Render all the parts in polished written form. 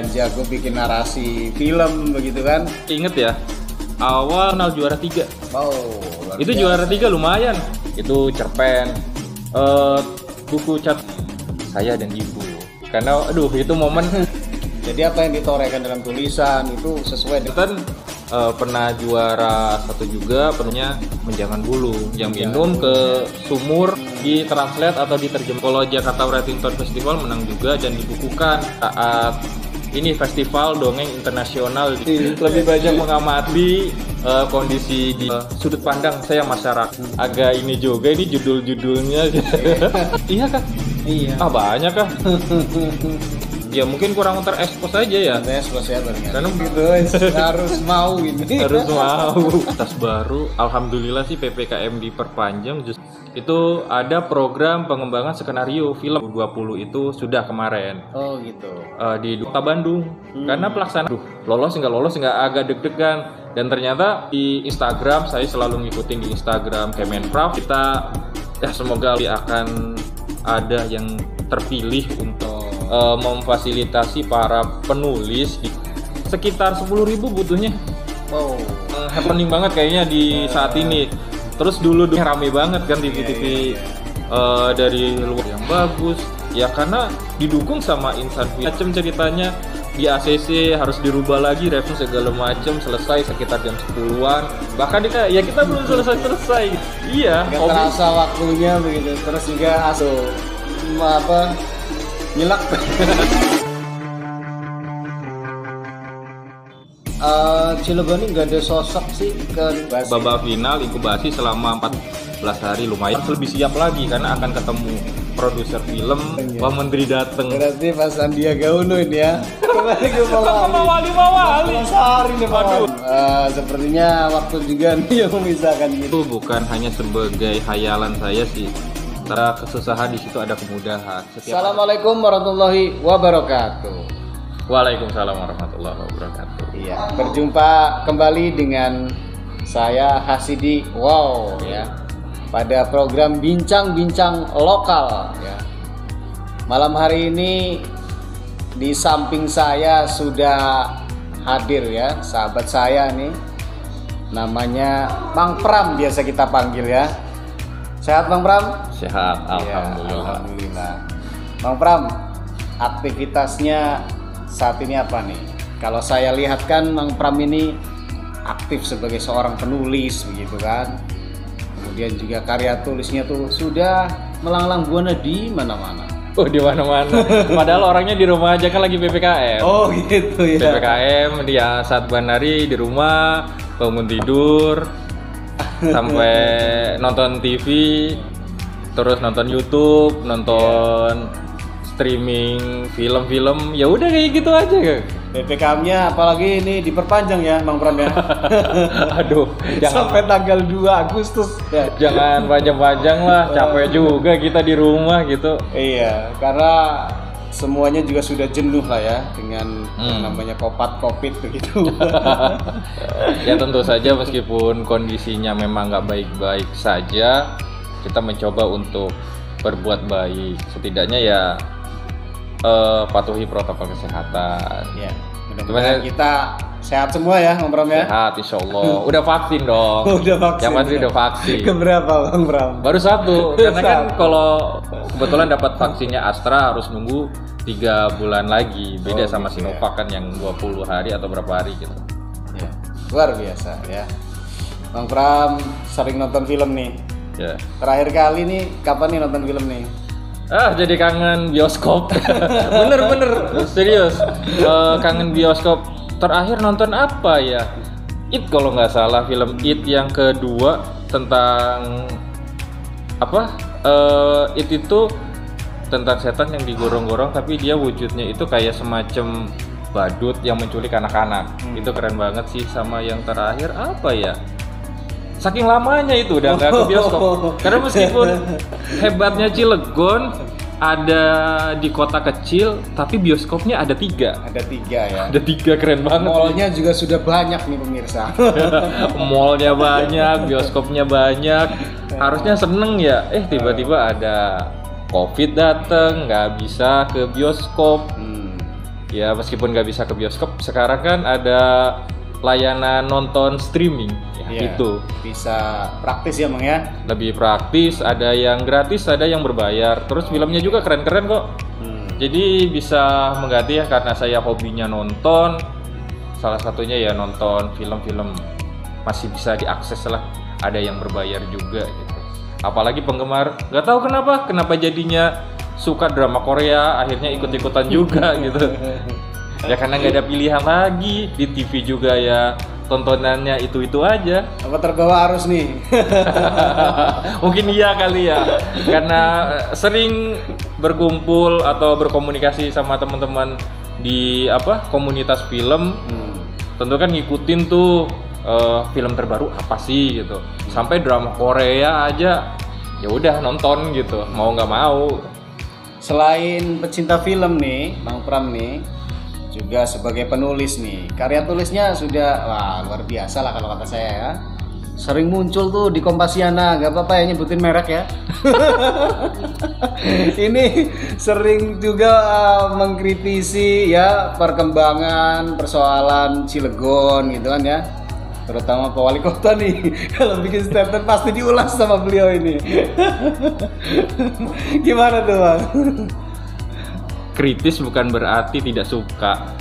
dan jago bikin narasi film begitu kan? Ingat ya, awal kenal juara 3. Oh, Itu juara 3 lumayan. Itu cerpen, buku cat saya dan ibu. Karena aduh itu momen. Jadi apa yang ditorehkan dalam tulisan itu sesuai Kan pernah juara 1 juga, penuhnya menjangan bulu yang minum ke sumur, ditranslate atau diterjemah. Kalau Jakarta Writing Town Festival menang juga dan dibukukan saat ini festival dongeng internasional. Lebih banyak mengamati kondisi di sudut pandang saya masyarakat. Agak ini juga ini judul-judulnya. Iya kan? Iya. Banyak kan? Ya mungkin kurang terekspos aja ya. Terekspos ya ternyata. Karena gitu harus mau ini. Harus mau. Tas baru, alhamdulillah sih PPKM diperpanjang. Itu ada program pengembangan skenario film 20 itu sudah kemarin. Oh gitu. Di Kota Bandung. Karena pelaksanaan lolos nggak agak deg-degan. Dan ternyata di Instagram, saya selalu ngikutin di Instagram Kemenparekraf. Kita ya semoga akan ada yang terpilih untuk memfasilitasi para penulis di sekitar 10.000 butuhnya. Wow. Happening banget kayaknya di saat ini. Terus dulu rame banget kan TV-TV dari luar yang bagus. Ya karena didukung sama insan film ceritanya di ACC harus dirubah lagi, review segala macam, selesai sekitar jam 10-an. Bahkan kita belum selesai. Iya, Gak terasa waktunya begitu. Terus juga nyelak. Cilegon ini nggak ada sosok sih kan. Babak final inkubasi selama 14 hari lumayan. Lebih siap lagi karena akan ketemu produser film, Pak Menteri datang. Berarti Pak Sandiaga Uno ini ya. Kembali ke Mawali. Hari nih Pak. Sepertinya waktu juga nih yang memisahkan gitu. Itu bukan hanya sebagai hayalan saya sih. Setelah kesusahan di situ ada kemudahan. Assalamualaikum warahmatullahi wabarakatuh. Waalaikumsalam warahmatullahi wabarakatuh. Iya, berjumpa kembali dengan saya Hasidi. Wow ya. Pada program bincang-bincang lokal ya. Malam hari ini di samping saya sudah hadir ya sahabat saya nih. Namanya Mang Pram biasa kita panggil ya. Sehat Mang Pram? Sehat, alhamdulillah. Ya, alhamdulillah. Mang Pram, aktivitasnya saat ini apa nih? Kalau saya lihat kan Mang Pram ini aktif sebagai seorang penulis begitu kan. Kemudian juga karya tulisnya tuh sudah melanglang buana di mana-mana. Oh, di mana-mana. Padahal orangnya di rumah aja kan lagi PPKM. Oh, gitu ya. PPKM dia saat banari di rumah, bangun tidur, sampai nonton TV, terus nonton YouTube, nonton streaming film-film, ya udah kayak gitu aja kan. PPKM-nya apalagi ini diperpanjang ya Mang Pram ya. Aduh, jangan sampai tanggal 2 Agustus ya. Jangan panjang-panjang lah, capek juga kita di rumah gitu. Iya, karena semuanya juga sudah jenuh lah ya dengan yang namanya Covid begitu. Ya tentu saja meskipun kondisinya memang nggak baik-baik saja, kita mencoba untuk berbuat baik. Setidaknya ya patuhi protokol kesehatan. Ya, mudah-mudahan kita sehat semua ya, Mang Pram ya. Sehat, insya Allah. Udah vaksin dong. Udah vaksin. Yang pasti udah vaksin. Keberapa, Mang Pram? Baru 1. Karena kan kalau kebetulan dapat vaksinnya Astra harus nunggu 3 bulan lagi. Beda sama gitu Sinovac kan yang 20 hari atau berapa hari gitu. Ya, luar biasa ya. Mang Pram sering nonton film nih. Ya. Terakhir kali nih kapan nih nonton film nih? Jadi kangen bioskop. bener serius. Kangen bioskop. Terakhir nonton apa ya? It kalau nggak salah, film It yang kedua tentang apa? It itu tentang setan yang digorong-gorong tapi dia wujudnya itu kayak semacam badut yang menculik anak-anak. Itu keren banget sih. Sama yang terakhir apa ya? Saking lamanya itu udah nggak ke bioskop. Karena meskipun hebatnya Cilegon ada di kota kecil, tapi bioskopnya ada 3. Ada 3 ya. Ada 3, keren banget. Mallnya juga sudah banyak nih pemirsa. Mallnya banyak, bioskopnya banyak. Harusnya seneng ya. Tiba-tiba ada Covid dateng, nggak bisa ke bioskop. ya meskipun nggak bisa ke bioskop, sekarang kan ada layanan nonton streaming ya, Iya, itu bisa praktis ya Mang ya. lebih praktis, ada yang gratis, ada yang berbayar. Terus filmnya juga keren-keren kok. Jadi bisa mengganti ya, karena saya hobinya nonton. Salah satunya ya nonton film-film masih bisa diakses lah. Ada yang berbayar juga gitu. Apalagi penggemar, nggak tahu kenapa jadinya suka drama Korea, akhirnya ikut-ikutan juga gitu. Ya karena nggak ada pilihan lagi, di TV juga ya tontonannya itu-itu aja. Apa terbawa arus nih? Mungkin iya kali ya, karena sering berkumpul atau berkomunikasi sama teman-teman di komunitas film. Tentu kan ngikutin tuh film terbaru apa sih gitu. Sampai drama Korea aja ya udah nonton gitu, mau nggak mau. Selain pecinta film nih, Mang Pram nih, juga sebagai penulis nih, karya tulisnya sudah luar biasa lah kalau kata saya ya. Sering muncul tuh di Kompasiana, nggak apa-apa ya nyebutin merek ya. Ini sering juga mengkritisi ya perkembangan persoalan Cilegon gitu kan ya. Terutama Pak Wali Kota nih, kalau bikin statement pasti diulas sama beliau ini. Gimana tuh Bang? Kritis bukan berarti tidak suka.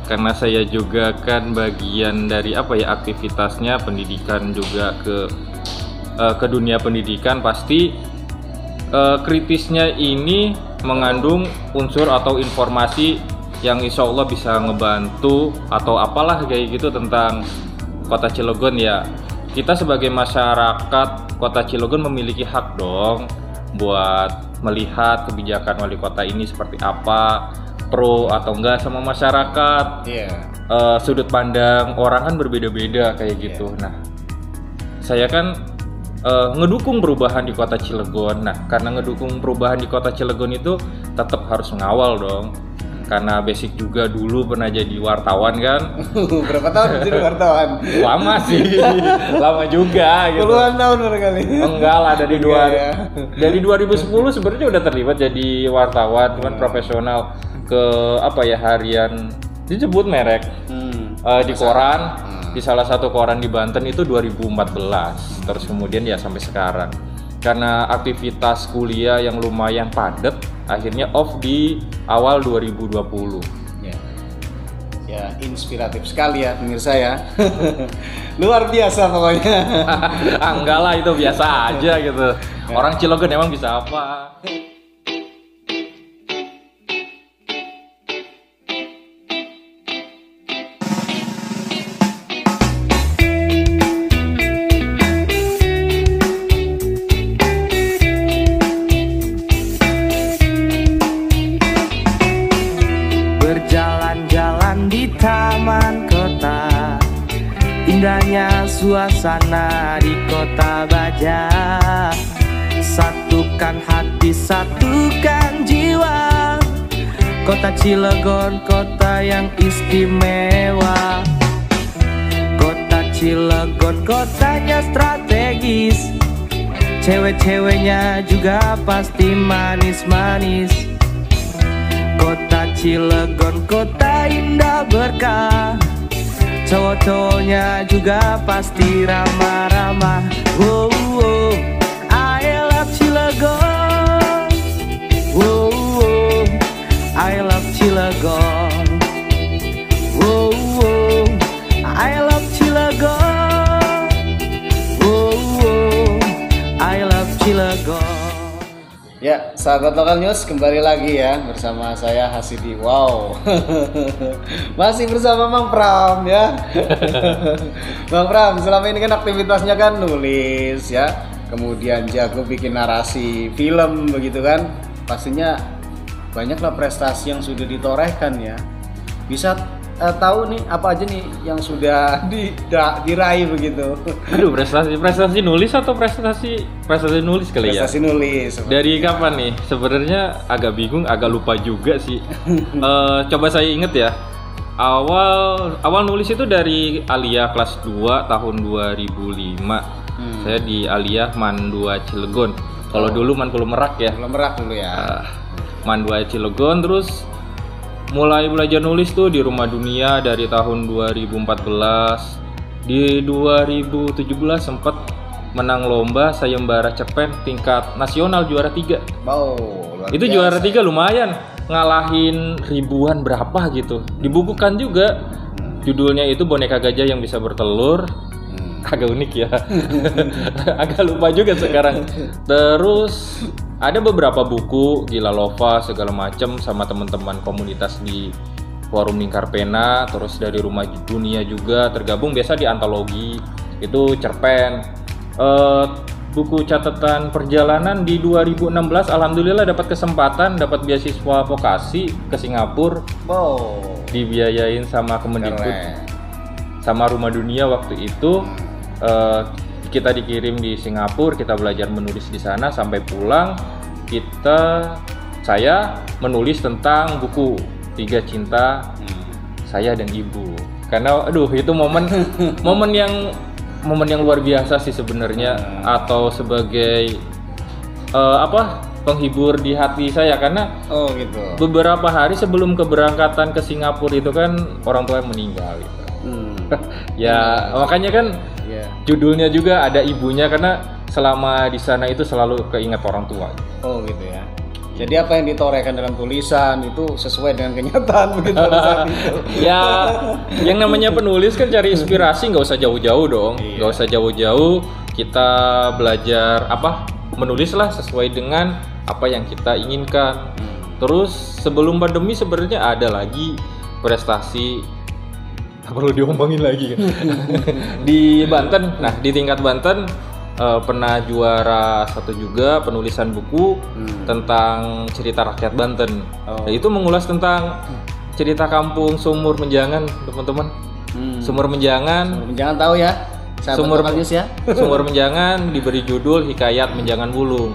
Karena saya juga kan bagian dari aktivitasnya pendidikan juga ke dunia pendidikan, pasti kritisnya ini mengandung unsur atau informasi yang insya Allah bisa ngebantu atau apalah kayak gitu tentang Kota Cilegon ya. Kita sebagai masyarakat Kota Cilegon memiliki hak dong buat melihat kebijakan wali kota ini seperti apa, pro atau enggak sama masyarakat. Sudut pandang orang kan berbeda-beda kayak gitu. Nah, saya kan ngedukung perubahan di Kota Cilegon. Nah, karena ngedukung perubahan di Kota Cilegon itu tetap harus mengawal dong. Karena basic juga dulu pernah jadi wartawan kan. Berapa tahun jadi wartawan? Lama sih, lama juga gitu. Puluhan tahun barangkali. Enggak lah, dari 2010 sebenarnya udah terlibat jadi wartawan, cuman profesional ke harian disebut merek di koran, di salah satu koran di Banten itu 2014, terus kemudian ya sampai sekarang. Karena aktivitas kuliah yang lumayan padat, akhirnya off di awal 2020. Ya, inspiratif sekali ya pemirsa ya. Luar biasa pokoknya. Enggak lah, itu biasa aja gitu. Orang Cilegon emang bisa apa? Taman kota, indahnya suasana di kota Baja. Satukan hati, satukan jiwa. Kota Cilegon, kota yang istimewa. Kota Cilegon, kotanya strategis. Cewek-ceweknya juga pasti manis-manis. Kota Cilegon, kota indah berkah. Cowok-cowoknya juga pasti ramah-ramah. Wow, wow, I love Cilegon. Wow, wow, I love Cilegon. Wow, wow, I love Cilegon. Wow, wow, I love Cilegon. Ya, sahabat Lokal News, kembali lagi ya bersama saya Hasidi. Wow, masih bersama Mang Pram ya. Mang Pram, selama ini kan aktivitasnya kan nulis ya, kemudian jago bikin narasi film begitu kan. Pastinya banyaklah prestasi yang sudah ditorehkan ya. Bisa tahu nih apa aja nih yang sudah diraih begitu? Aduh, prestasi nulis atau prestasi nulis kali ya? Prestasi nulis. Dari kapan nih? Sebenarnya agak bingung, agak lupa juga sih. Coba saya inget ya. Awal nulis itu dari Aliyah kelas 2 tahun 2005. Saya di Aliyah Man 2 Cilegon. Kalau dulu Man Pulau Merak ya. Pulau Merak dulu ya. Man 2 Cilegon, terus mulai belajar nulis tuh di Rumah Dunia dari tahun 2014. Di 2017 sempat menang lomba sayembara cerpen tingkat nasional juara 3. Wow, luar Itu biasa. juara 3 lumayan, ngalahin ribuan berapa gitu. Dibukukan juga. Judulnya itu Boneka Gajah yang Bisa Bertelur. Agak unik ya. Agak lupa juga sekarang. Terus ada beberapa buku Gila Lova segala macam sama teman-teman komunitas di Forum Lingkar Pena, terus dari Rumah Dunia juga tergabung biasa di antologi itu cerpen. Buku catatan perjalanan di 2016 alhamdulillah dapat kesempatan dapat beasiswa vokasi ke Singapura, Wow, dibiayain sama Kemendikbud keren. sama Rumah Dunia waktu itu. Kita dikirim di Singapura, kita belajar menulis di sana, sampai pulang saya menulis tentang buku Tiga Cinta Saya dan Ibu. Karena itu momen yang luar biasa sih sebenarnya, atau sebagai penghibur di hati saya, karena Oh gitu. beberapa hari sebelum keberangkatan ke Singapura itu kan orang tua meninggal gitu. Ya makanya kan Iya. judulnya juga ada ibunya, karena selama di sana itu selalu keinget orang tua. Oh gitu ya. Jadi apa yang ditorehkan dalam tulisan itu sesuai dengan kenyataan begitu pada saat itu. Ya, yang namanya penulis kan cari inspirasi, nggak usah jauh-jauh dong, Iya. nggak usah jauh-jauh. Kita belajar menulislah sesuai dengan apa yang kita inginkan. Terus sebelum pandemi sebenarnya ada lagi prestasi, perlu diomongin lagi kan? Di Banten. Nah, di tingkat Banten pernah juara 1 juga penulisan buku tentang cerita rakyat Banten. Oh. Nah, itu mengulas tentang cerita kampung Sumur Menjangan, teman-teman. Sumur Menjangan. Jangan tahu ya. Sumur Sahabat News ya. Sumur Menjangan diberi judul Hikayat Menjangan Wulung.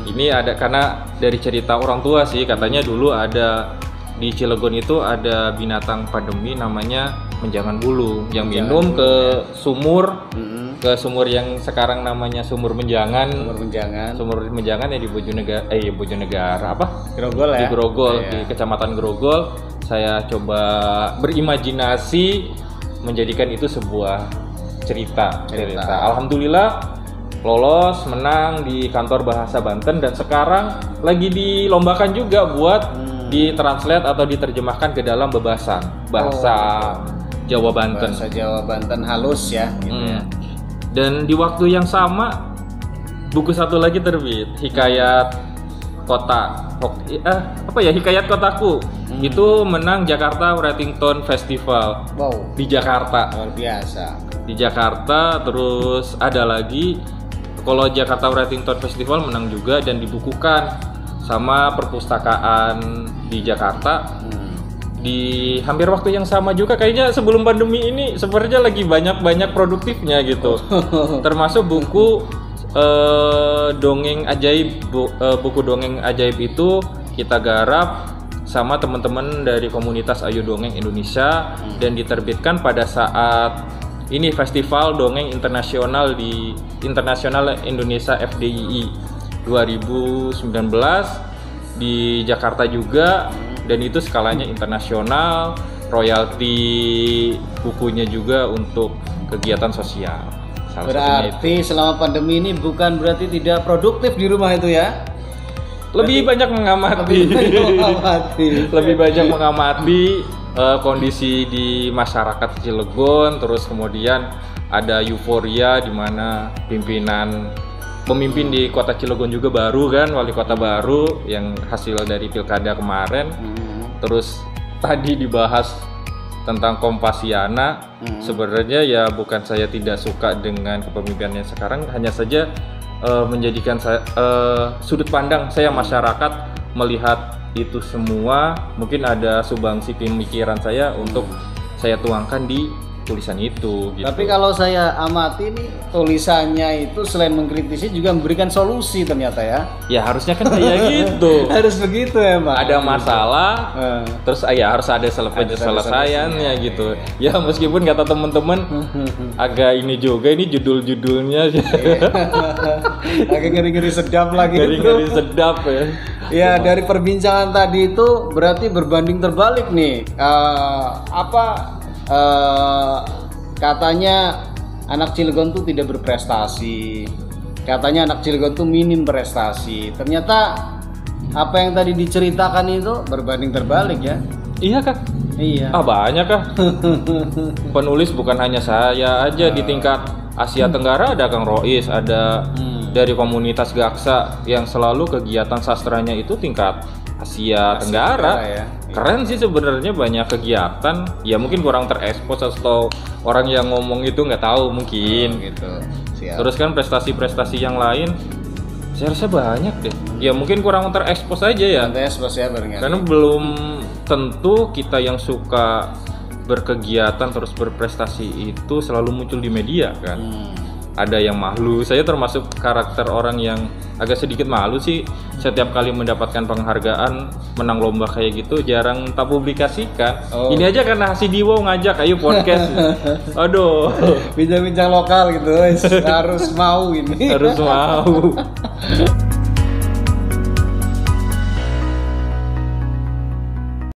Ini ada karena dari cerita orang tua sih, katanya dulu ada di Cilegon itu ada binatang pandemi namanya menjangan wulung yang minum ke sumur yang sekarang namanya Sumur Menjangan. Sumur Menjangan ya di Bojonegara Grogol ya. di Grogol, Iya. di Kecamatan Grogol. Saya coba berimajinasi menjadikan itu sebuah cerita. Alhamdulillah lolos, menang di kantor bahasa Banten, dan sekarang lagi dilombakan juga buat ditranslate atau diterjemahkan ke dalam bahasa Jawa Banten. Bahasa Jawa Banten halus ya gitu ya. Dan di waktu yang sama buku satu lagi terbit, Hikayat Kotaku. Itu menang Jakarta Writington Festival Wow, di Jakarta. luar biasa. Di Jakarta, terus ada lagi kalau Jakarta Writington Festival menang juga dan dibukukan sama perpustakaan di Jakarta. Di hampir waktu yang sama juga, kayaknya sebelum pandemi ini sebenarnya lagi banyak produktifnya gitu. Termasuk buku dongeng ajaib, buku dongeng ajaib itu kita garap sama teman-teman dari komunitas Ayo Dongeng Indonesia dan diterbitkan pada saat ini Festival Dongeng Internasional di Internasional Indonesia FDII 2019 di Jakarta juga, dan itu skalanya internasional, royalti bukunya juga untuk kegiatan sosial. Salah satunya itu. Berarti selama pandemi ini bukan berarti tidak produktif di rumah itu ya? Lebih banyak mengamati. Lebih banyak mengamati kondisi di masyarakat Cilegon, terus kemudian ada euforia di mana pemimpin di kota Cilegon juga baru kan, wali kota baru yang hasil dari pilkada kemarin. Terus tadi dibahas tentang Kompasiana. Sebenarnya ya bukan saya tidak suka dengan kepemimpinannya sekarang, hanya saja menjadikan sudut pandang saya masyarakat melihat itu semua, mungkin ada sumbangsi pemikiran saya untuk saya tuangkan di tulisan itu gitu. Tapi kalau saya amati nih tulisannya itu selain mengkritisi juga memberikan solusi ternyata ya. Ya harusnya kan kayak gitu. Harus begitu ya, Pak. Ada masalah, terus ya harus ada penyelesaiannya gitu. Ya meskipun kata teman-teman agak ini juga, ini judul-judulnya agak ngeri-ngeri sedap lagi. ngeri-ngeri sedap ya. Ya, dari perbincangan tadi itu berarti berbanding terbalik nih. Katanya anak Cilegon tuh tidak berprestasi. Katanya anak Cilegon tuh minim prestasi. Ternyata apa yang tadi diceritakan itu berbanding terbalik ya. Iya kak. Iya. Banyak kak. Penulis bukan hanya saya aja di tingkat Asia Tenggara, ada Kang Rois, ada dari komunitas Gaksa yang selalu kegiatan sastranya itu tingkat Asia Tenggara. Ya. Keren sih sebenarnya, banyak kegiatan. Ya mungkin kurang terekspos atau orang yang ngomong itu nggak tahu mungkin. Gitu. Siap. Terus kan prestasi-prestasi yang lain saya rasa banyak deh. Ya mungkin kurang terekspos aja ya. Karena belum tentu kita yang suka berkegiatan terus berprestasi itu selalu muncul di media kan. Ada yang malu. Saya termasuk karakter orang yang agak sedikit malu sih. Setiap kali mendapatkan penghargaan, menang lomba kayak gitu jarang tak publikasikan. Ini aja karena Hasidi Wow ngajak ayo podcast. Aduh, bincang-bincang lokal gitu harus mau ini. Harus mau.